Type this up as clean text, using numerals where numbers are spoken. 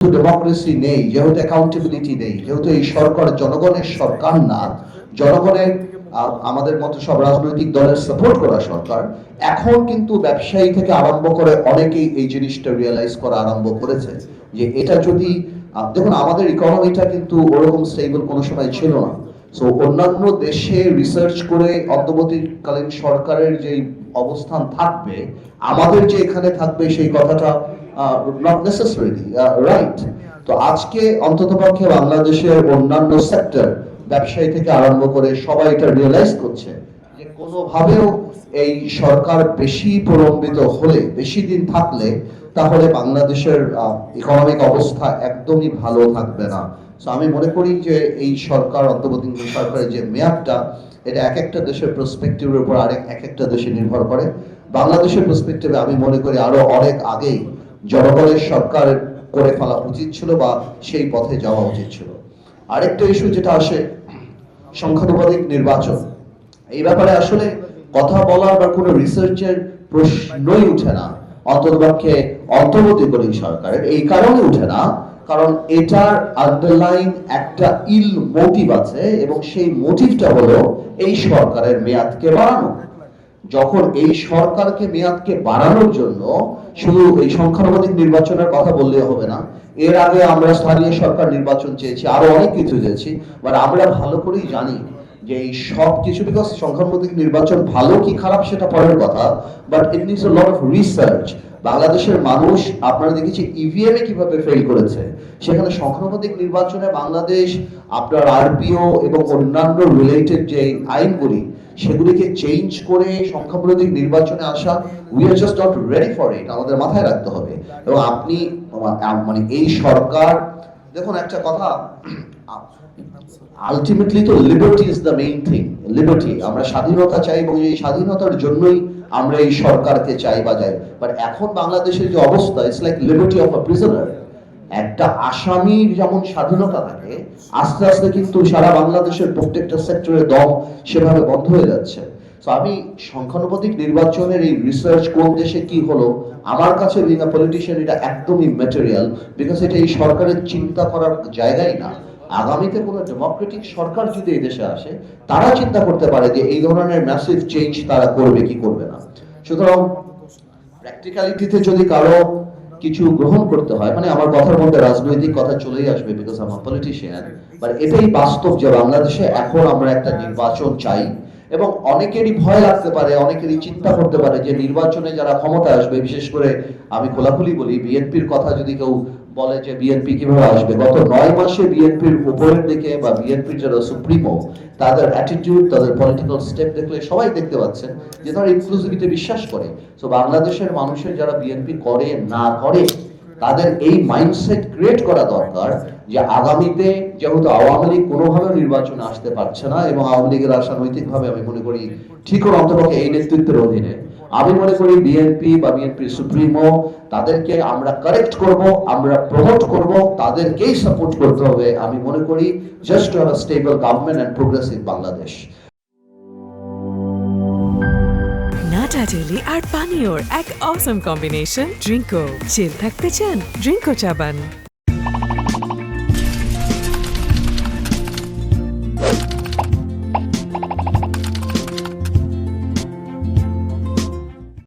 Democracy নেই, যেহেতু accountability নেই, যেহেতু এই সরকার জনগণের সরকার না, জনগণের আমাদের মতো সব রাজনৈতিক দলের সাপোর্ট করা সরকার, এখন কিন্তু ব্যবসায়ী থেকে আরম্ভ করে অনেকেই এই জিনিসটা রিয়েলাইজ করা আরম্ভ করেছে যে এটা যদি দেখুন আমাদের ইকোনমিটা কিন্তু ওরকম স্টেবল কোনো সময় ছিল না। সো অন্যান্য দেশে রিসার্চ করে অন্তর্বর্তীকালীন সরকারের যে অবস্থান থাকবে, আমাদের যে এখানে থাকবে সেই কথাটা নট নেসেসারিলি রাইট। তো আজকে অন্ততপক্ষে বাংলাদেশের অন্যান্য সেক্টর, ব্যবসায়ী থেকে আরম্ভ করে সবাই এটা রিয়েলাইজ করছে যে কোনোভাবেও এই সরকার বেশি প্রলম্বিত হলে, বেশি দিন থাকলে, তাহলে বাংলাদেশের ইকোনমিক অবস্থা একদমই ভালো থাকবে না। সো আমি মনে করি যে এই সরকার, অন্তর্বর্তীকালীন সরকারের যে মেয়াদটা, এটা এক একটা দেশের পার্সপেক্টিভের উপর এক একটা দেশে নির্ভর করে। বাংলাদেশের পার্সপেক্টিভে আমি মনে করি আরো অনেক আগেই জনগণের সরকার করে ফেলা উচিত ছিল বা সেই পথে যাওয়া উচিত ছিল। আরেকটা ইস্যু যেটা আসে, সংখ্যানুপাতিক নির্বাচন, এই ব্যাপারে আসলে কথা বলার বা কোনো রিসার্চের প্রশ্নই উঠে না অন্ততপক্ষে অন্তর্বর্তীকালীন সরকারের। এই কারণে উঠে না কারণ এটার আন্ডারলাইন একটা ইল মোটিভ আছে, এবং সেই মোটিভটা হলো এই সরকারের মেয়াদকে বাড়ানো। যখন এই সরকারকে মেয়াদকে বাড়ানোর জন্য শুধু এই সংখ্যানুপাতিক নির্বাচনের কথা বললে হবে না, এর আগে আমরা স্থানীয় সরকার নির্বাচন চেয়েছি, আরো অনেক কিছু চেয়েছি, বাট আমরা ভালো করেই জানি যে এই সব কিছু, বিকজ সংখ্যানুপাতিক নির্বাচন ভালো কি খারাপ সেটা পরের কথা, but it needs a lot of research. বাংলাদেশের মানুষ আপনারা দেখেছি ইভিএম এ কিভাবে ফেল করেছে, সেখানে সংখ্যানুপাতিক নির্বাচনে বাংলাদেশ আপনার আরপিও এবং অন্যান্য রিলেটেড যে আইনগুলি, সেগুলিকে চেঞ্জ করে সংখ্যানুপাতিক নির্বাচনে আসা, we are just not ready for it, আমাদের মাথায় রাখতে হবে। এবং আপনি মানে এই সরকার, দেখুন একটা কথা, আলটিমেটলি তো liberty is the main thing. Liberty, আমরা স্বাধীনতা চাই এবং এই স্বাধীনতার জন্যই আমরা এই সরকারকে চাই বা যাই। বাট এখন বাংলাদেশের যে অবস্থা, it's like liberty of a prisoner. একটা আসামির যেমন স্বাধীনতা থাকে, আস্তে আস্তে কিন্তু সারা বাংলাদেশের প্রত্যেকটা সেক্টরে দম সেভাবে বন্ধ হয়ে যাচ্ছে। তো আমি সংখ্যানুপাতিক নির্বাচনের এই রিসার্চ কোন দেশে কি হলো, আমার কাছে বিং আ পলিটিশিয়ান এটা একদমই ম্যাটেরিয়াল, বিকজ এটা এই সরকারের চিন্তা করার জায়গাই না। আগামীতে কোনো ডেমোক্রেটিক সরকার যদি এই দেশে আসে, তারা চিন্তা করতে পারে যে এই ধরনের ম্যাসিভ চেঞ্জ তারা করবে কি করবে না। সুতরাং প্র্যাকটিক্যালিটিতে যদি কারো কিছু গ্রহণ করতে হয়, মানে আমার কথার মধ্যে রাজনৈতিক কথা চলেই আসবে, বিকজ আমার পলিটিশিয়ান, বাট এটাই বাস্তব যে বাংলাদেশে এখন আমরা একটা নির্বাচন চাই। এবং অনেকেরই ভয় লাগতে পারে, অনেকেরই চিন্তা করতে পারে যে নির্বাচনে যারা ক্ষমতা আসবে, বিশেষ করে আমি খোলাখুলি বলি, বিএনপির কথা যদি কেউ বলে যে বিএনপি কিভাবে আসবে, গত 9 মাসে বিএনপির উপরের দিকে বা বিএনপির যারা সুপ্রিমো, তাদের অ্যাটিটিউড, তাদের পলিটিক্যাল স্টেপ দেখলে সবাই দেখতে পাচ্ছেন যে তারা ইনক্লুসিভিটি বিশ্বাস করে। তো বাংলাদেশের মানুষের যারা বিএনপি করে না করে, তাদের এই মাইন্ডসেট ক্রিয়েট করা দরকার যে আগামীতে যেহেতু আওয়ামী লীগ কোনোভাবে নির্বাচনে আসতে পারছে না, এবং আওয়ামী লীগের আশা নৈতিকভাবে আমি মনে করি ঠিক অন্ততপক্ষে এই নেতৃত্বের অধীনে, আমি মনে করি বিএনপি বা বিএনপির সুপ্রিমো, তাদেরকে আমরা কারেক্ট করব, আমরা প্রমোট করব, তাদেরকেই সাপোর্ট করতে হবে। আমি মনে করি just to have a stable government and progressive Bangladesh. নাটা জেলি আর পানীয়র এক অসম কম্বিনেশন ড্রিঙ্কো। চিল থাকতে চান, ড্রিঙ্কো চাবান।